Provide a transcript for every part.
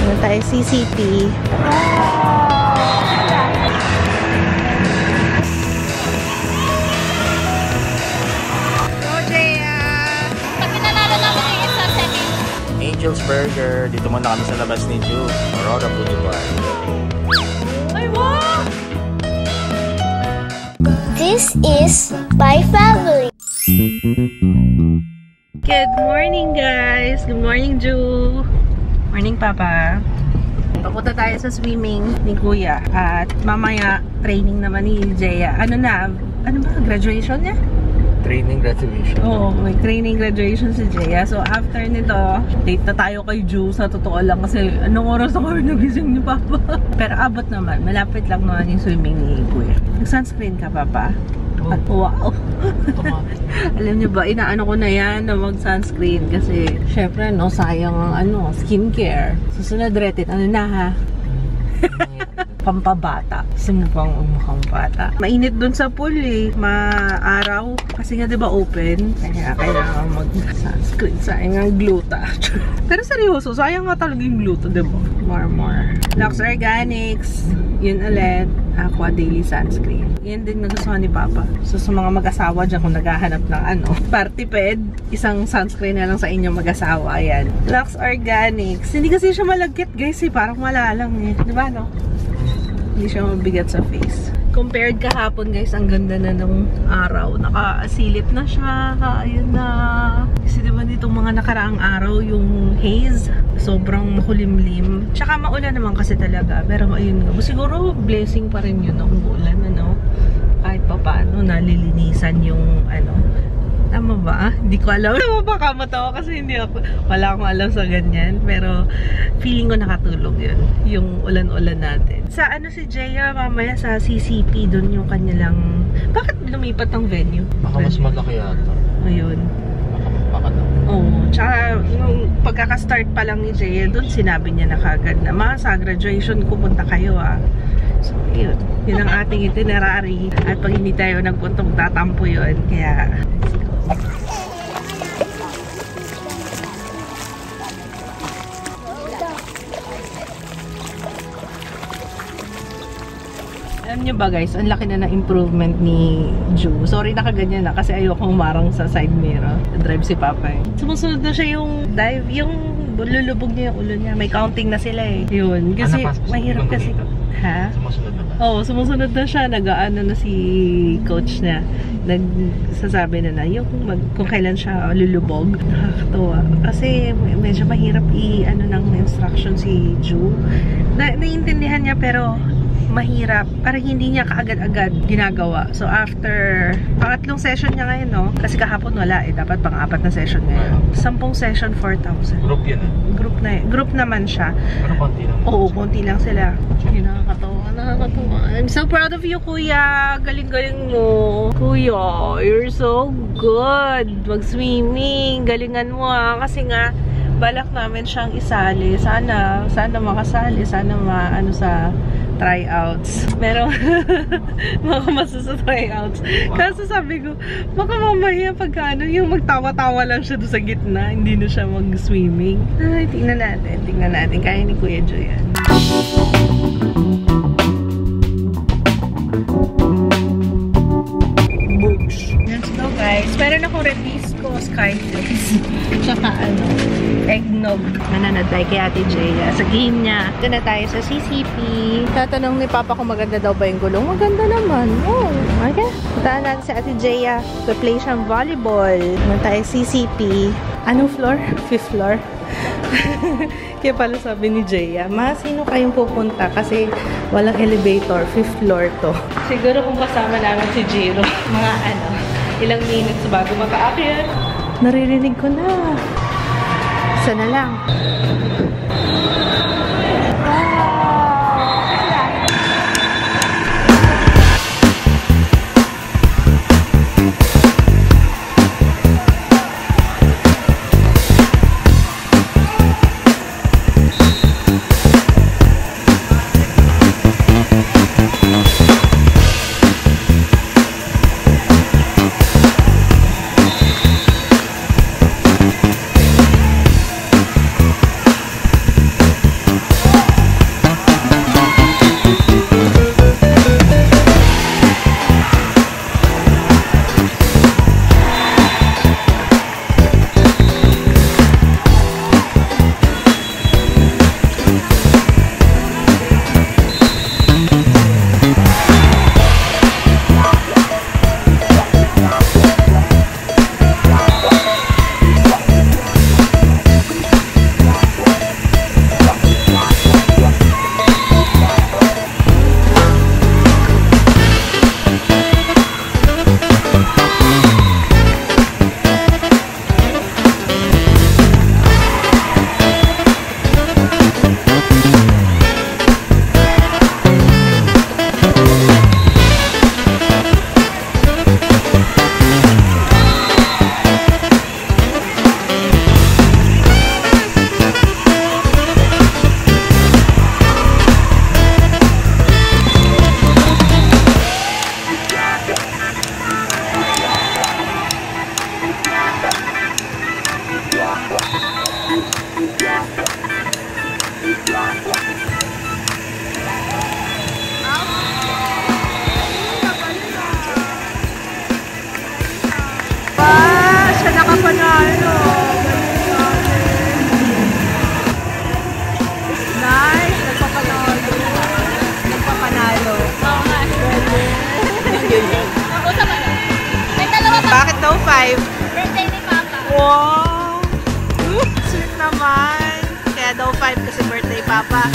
Ano tayo? CCP. Angel's Burger. Dito muna kami sa labas ni Ju. Aurora Boulevard. Ay, wow! This is my family. Good morning, guys. Good morning, Ju. Morning, Papa. Papunta tayo sa swimming ni Kuya. At mamaya, training naman ni Jaya. Ano ba? Graduation niya? Training graduation. Oo, may training graduation si Jaya. So, after nito, date na tayo kay Ju. Sa totoo lang kasi anong oras ako nagising ni Papa. Pero abot naman. Malapit lang naman yung swimming ni Kuya. Nag-sunscreen ka, Papa? Oh. At wow! Alam niyo ba, inaano ko na yan na mag-sunscreen kasi syempre, no, sayang ang skincare. Susunod retin, na ha? Pampabata. Sumupang umukhang bata. Mainit dun sa pool eh. Maaraw. Kasi nga diba open. Kaya kailangan mag-sunscreen. Sayang ang gluta. Pero seryoso, sayang nga talaga yung gluta, diba? More. Lux Organics. Yun ulit. Aqua Daily Sunscreen. Yan din nagustuhan ni Papa. So sa mga mag-asawa dyan kung naghahanap ng party ped, isang sunscreen na lang sa inyong mag-asawa. Ayan. Lux Organics. Hindi kasi siya malagkit guys eh. Parang wala lang eh. Diba no? Hindi siya mabigat sa face. Compared kahapon guys, ang ganda na nung araw. Nakasilip na siya. Ayun na. Kasi diba ditong mga nakaraang araw, yung haze, sobrang makulimlim. Tsaka maulan naman kasi talaga. Pero ayun nga. Siguro blessing pa rin yun ng ulan. Kahit pa paano, nalilinisan yung tama ba? Hindi ko alam. Baka matawa kasi wala akong alam sa ganyan. Pero feeling ko nakatulog yun. Yung ulan-ulan natin. Sa si Jaya mamaya sa CCP, doon yung kanilang... Bakit lumipat ang venue? Baka mas malaki yata. Ayun. Baka na. Oo. Tsaka nung pagkaka-start pa lang ni Jaya, doon sinabi niya na kagad na sa graduation pumunta kayo So yun. Yun ang ating itinerary. At pag hindi tayo nagpuntong tatampo yun. Kaya... Alam nyo ba guys, ang laki na ng improvement ni Ju. Sorry nakaganyan na kasi ayokong marang sa side mirror. Drive si Papa eh. Sumusunod na siya yung dive, yung lulubog niya yung ulo niya. May counting na sila eh. Yun. Kasi mahirap kasi. Ha? Sumusunod na ba? Oo, sumusunod na siya. Nag-aano na si coach niya. Nagsasabi na yung kung kailan siya lulubog. Nakakatawa. Kasi medyo mahirap ng instruction si Ju. Naiintindihan niya pero mahirap. Parang hindi niya kaagad-agad ginagawa. So after pangatlong session niya ngayon, no? Kasi kahapon wala eh. Dapat pang-apat na session ngayon. 10 session, 4,000. Group yan eh? Group naman siya. Pero konti lang? Oo, konti lang sila. Nakakatawa. I'm so proud of you, Kuya. Galing-galing mo. Kuya, you're so good. Mag-swimming. Galingan mo kasi nga balak namin siyang isali. Sana makasali. Sana sa tryouts. Meron makamasa sa tryouts. Kaso sabi ko, baka mamaya yung magtawa-tawa lang siya doon sa gitna, hindi na siya mag-swimming. Ay, tingnan natin. Kaya ni Kuya Jo yan. Books. Let's go guys. Meron akong Rebisco Skyflakes. Tsaka eggnog. Nananad tayo kay Ate Jaya sa game niya. Ito na tayo sa CCP. Tatanong ni Papa kung maganda daw ba yung gulong. Maganda naman. Oh, okay. Puntaan natin si Ate Jaya. Play siyang volleyball. Naman tayo CCP. Anong floor? 5th floor. Kaya pala sabi ni Jaya, sino kayong pupunta? Kasi walang elevator. 5th floor to. Siguro kung kasama namin si Jiro, mga ilang minutes bago makaakyat. Naririnig ko na. Sana lang. Siya nakapanalo. Nice. Nagpapanalo. Nagpapanalo. Oo nga. Ako sa mga. May dalawa pa. Bakit daw 5? Birthday ni Papa. Wow! Sweet naman. Kaya daw 5 kasi birthday Papa.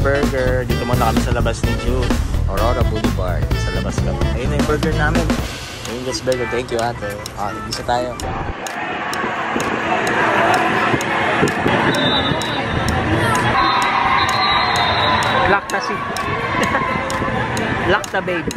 Burger. Dito muna kami sa labas ni Jude. Aurora Boulevard. Sa labas kami. Ayun na yung burger namin. Angel's Burger. Thank you, ate. Nag-isa tayo. Lock na si. Lock na babe.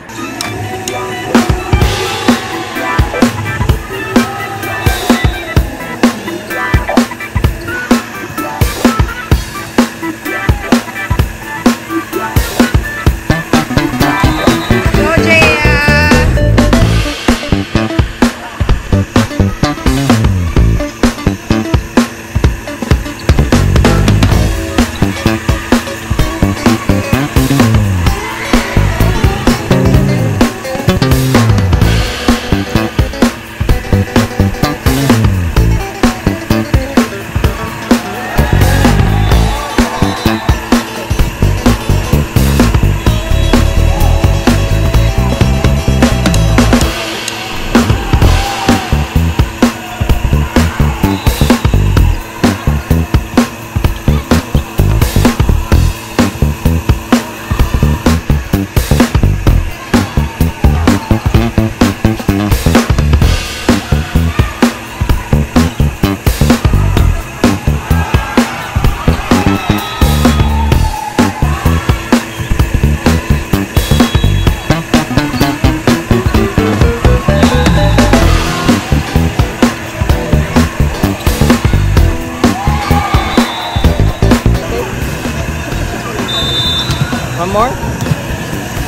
One more?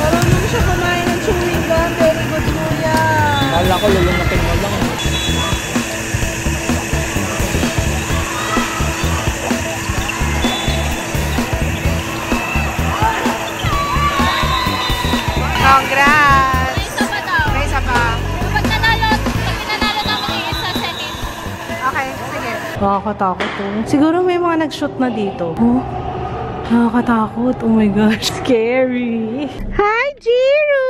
Marunong siya kumain ng chewing gum. Very good, kuya. Kala ko lulunakin mo lang. Congrats! May isa pa daw. May isa pa. Pag pinanalo namin yung isa, second. Okay, sige. Nakakatakot to. Siguro may mga nag-shoot na dito. Oh, nakakatakot. Oh my gosh. Scary. Hi, Jiru!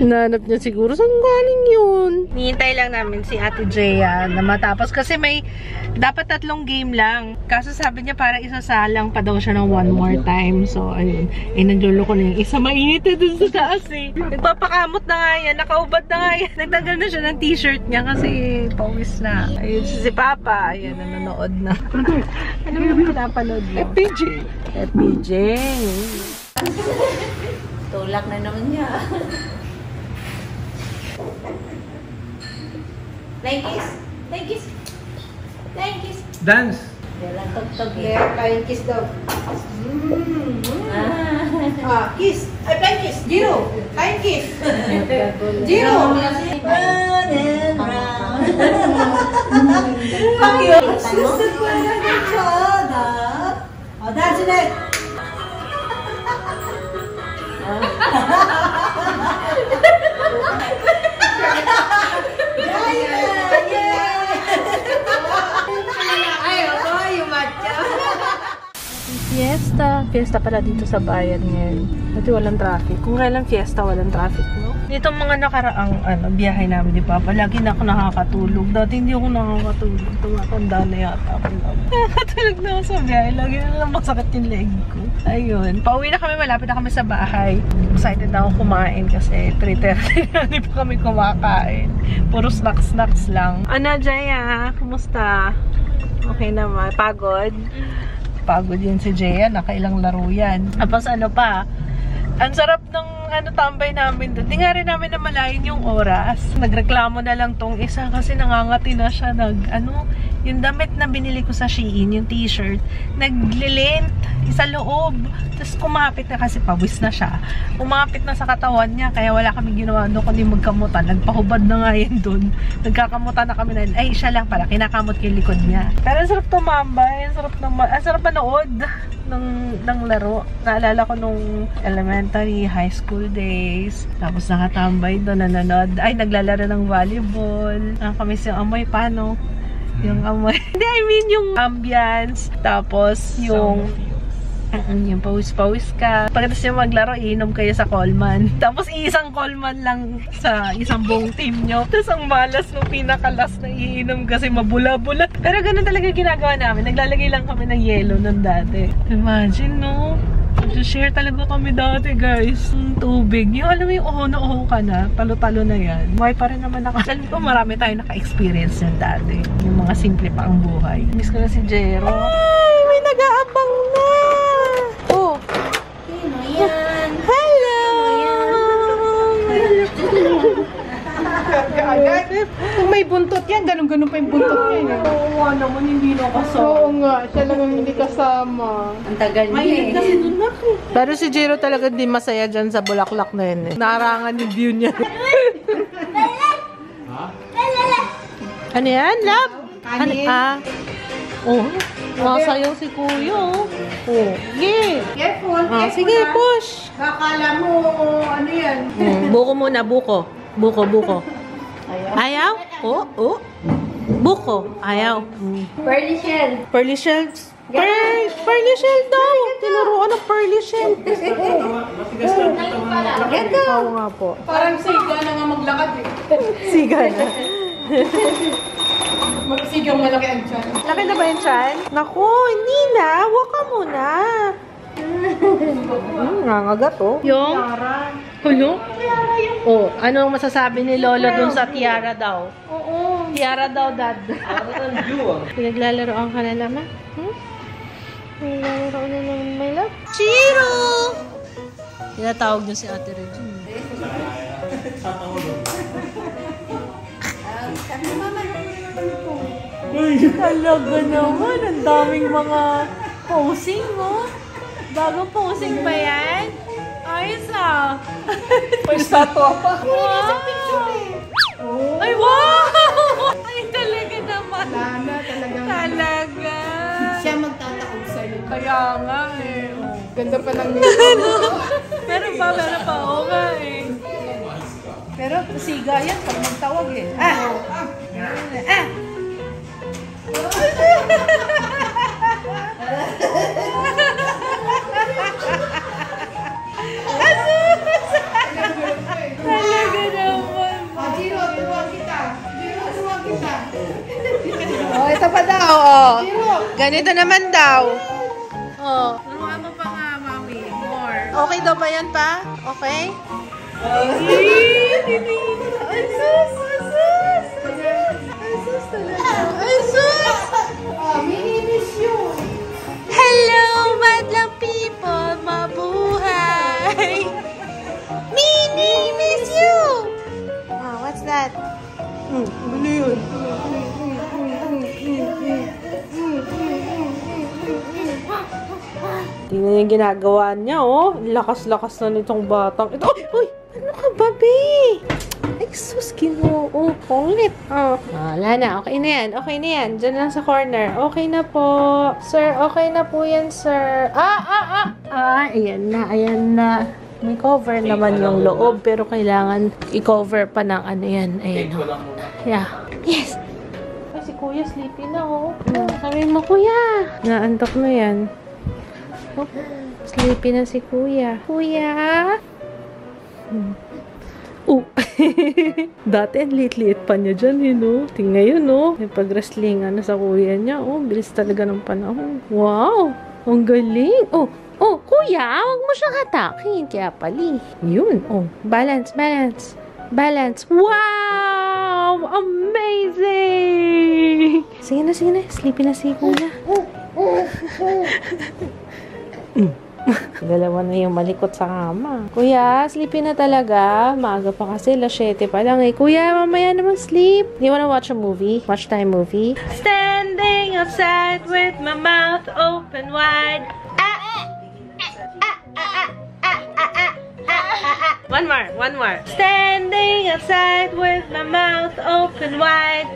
Hinanap niya siguro. Saan galing yun? Nihintay lang namin si Ate Jaya na matapos. Kasi may dapat 3 game lang. Kaso sabi niya para isasalang pa daw siya ng 1 more time. So, ayun. Eh, nagluloko na yung isa. Mainit na dun sa taas eh. Nagpapakamot na nga yan. Nakaubad na nga yan. Nagtanggal na siya ng t-shirt niya kasi pawis na. Ayun si Papa. Ayun, nanonood na. Ano yung pinapanood mo? FPJ. FPJ. Tulak na naman niya. Flying kiss. Flying kiss. Flying kiss. Dance! Walang tugtog eh. Yeah, flying kiss daw. Kiss. Ay, flying kiss. Zero. Flying kiss. Zero. Oh, that's it. Fiesta. Fiesta pala dito sa bayan ngayon. Dati walang traffic. Kung kailan fiesta, walang traffic, no? Dito mga nakaraang biyahe namin, di ba? Palagi na ako nakakatulog. Dati hindi ako nakakatulog. Tumatanda na yata ako. Nakakatulog na ako sa biyahe. Lagi na lang masakit yung leg ko. Ayun. Pauwi na kami. Malapit na kami sa bahay. Excited na ako kumain kasi 3:30 na hindi pa kami kumakain. Puro snacks lang. Ana, Jaya? Kumusta? Okay naman. Pagod? Pagod yun si Jaya, nakailang laro yan. Tapos ano pa, ang sarap ng tambay namin doon. Di nga rin namin namalayan yung oras. Nagreklamo na lang tong isa kasi nangangati na siya. Yung damit na binili ko sa Shein, yung t-shirt, naglilint sa loob. Tapos kumapit na kasi pawis na siya. Kumapit na sa katawan niya, kaya wala kami ginawa doon kundi magkamutan. Nagpahubad na nga yan doon. Nagkakamutan na kami na, ay siya lang pala, kinakamot yung likod niya. Pero ang sarap tumambay, ang sarap manood ng laro. Naalala ko nung elementary, high school days. Tapos nakatambay doon, nanonood. Ay, naglalaro ng volleyball. Nakakamiss yung amoy, paano? Yung amoy. Hindi, I mean yung ambience. Tapos yung pawis-pawis ka. Pagkatapos yung maglaro, iinom kayo sa Coleman. Tapos isang Coleman lang sa isang buong team nyo. Tapos ang malas nung pinakalas na iinom kasi mabula-bula. Pero ganun talaga ginagawa namin. Naglalagay lang kami ng yelo nun dati. Imagine, no? Share talaga kami dati, guys. Yung tubig. Yung alam mo yung oho na oho ka na. Talo-talo na yan. Buhay pa rin naman alam ko marami tayo naka-experience yan dati. Yung mga simple pa ang buhay. Miss ko na si Jero. Ay! May nag-aabang na! Oh! Sino yan? Hello! Kung may buntot yan, ganun-ganun pa yung buntot niya. Oo naman, hindi na kasama. Oo nga, siya lang ang hindi kasama. Ang tagal niya eh. Kasi dun na ko. Pero si Jero talaga di masaya dyan sa bulaklak na yun eh. Narangan yung view niya. Ano yan, love? Kanin. Oh, masayaw si kuya. Oh, sige. Careful, careful. Sige, push. Kakala mo, ano yan? Buko muna, buko. Buko. Ayaw? Oh. Buko. Ayaw. Pearly shell. Pearly shells. Pearly shell daw. Tinuruan ng pearly shell. Ganda. Oo nga po. Parang siga na nga maglakad eh. Siga na. Sigang malaki ang tiyan. Laki na ba yung chan? Naku, hindi na. Huwag ka muna. Nangagat oh. Yung? Hulo? Oh, anong masasabi ni Lolo dun sa tiara daw? Oo. Tiara daw, Dad. Pinaglalaroan ka na naman? Pinaglalaroan na naman, my love. Chiro! Tinatawag niyo si Ate Regine. Talaga naman, ang daming mga posing mo. Bagong posing pa yan? Ayos ah. Pagsato pa. Wow! Ay, wow! Ay, talaga naman. Lana, talagang Talaga. siya magtataog sa'yo. Kaya nga eh. Oh. Ganda pa lang Meron pa, oo nga eh. Pero siga yan pag magtawag eh. Talaga Ganito naman daw. Oh. Turuan mo pa nga, mami. More. Okay daw ba yan pa? Okay? Ay, sus! Hello, madlang people! Mabuhay! Mini, miss you! Oh, what's that? Ano yun? Tingnan yung ginagawa niya, oh. Lakas-lakas na nitong batang ito. Uy! Ano ka, babe? Ay, sus, Ginoo. Kulit. Oh. Wala na. Okay na yan. Okay na yan. Diyan lang sa corner. Okay na po. Sir, okay na po yan, sir. Ayan na. Ayan na. May cover naman yung loob, pero kailangan i-cover pa ng ano yan. Ayan, oh. Yeah. Yes! Ay, si Kuya sleepy na, oh. Sabihin mo, Kuya. Naantok na yan. Oh, sleepy na si Kuya. Kuya? Oh. Dati ang liit-liit pa niya dyan, you know. Tingnan yun, no? May pag-wrestlingan na sa kuya niya. Oh, bilis talaga ng panahon. Wow! Ang galing! Oh, Kuya, huwag mo siyang hatakin. Kaya pali. Yun, oh. Balance. Wow! Amazing! Sige na. Sleepy na si Kuya. Dalawa na yung malikot sa kama. Kuya, sleepy na talaga. Maaga pa kasi, 7 pa lang eh. Kuya, mamaya naman sleep. Do you wanna watch a movie? Watch time movie? Standing outside with my mouth open wide. One more. Standing outside with my mouth open wide.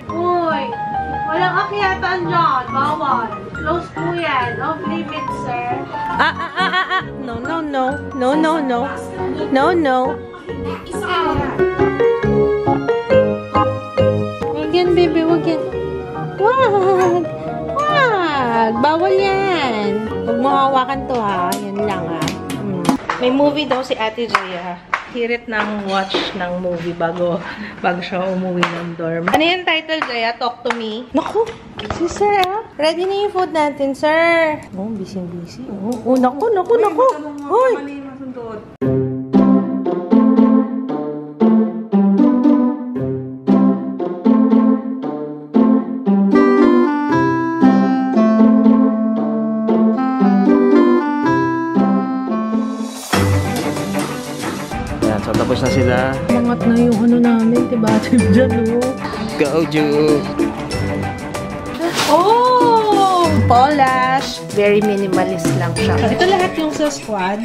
Uy! Walang akyatan dyan. Bawal. Close po yan. Off limit, sir. No. Wag yan, baby. Wag yan. Wag. Bawal yan. Huwag mo hawakan to, ha. Yan lang, ha. May movie daw si Ate Jaya. Hirit ng watch ng movie bago siya umuwi ng dorm. Ano yung title, Jaya? Talk to me. Naku! Si sir, ah. Ready na yung food natin, sir. Oh, busy. Oh, naku. Hoy! So, tapos na sila. Mangat na yung ano namin, diba? Dyan, oh. Go, Ju! Oh! Polish! Very minimalist lang siya. Ito lahat yung sa squad.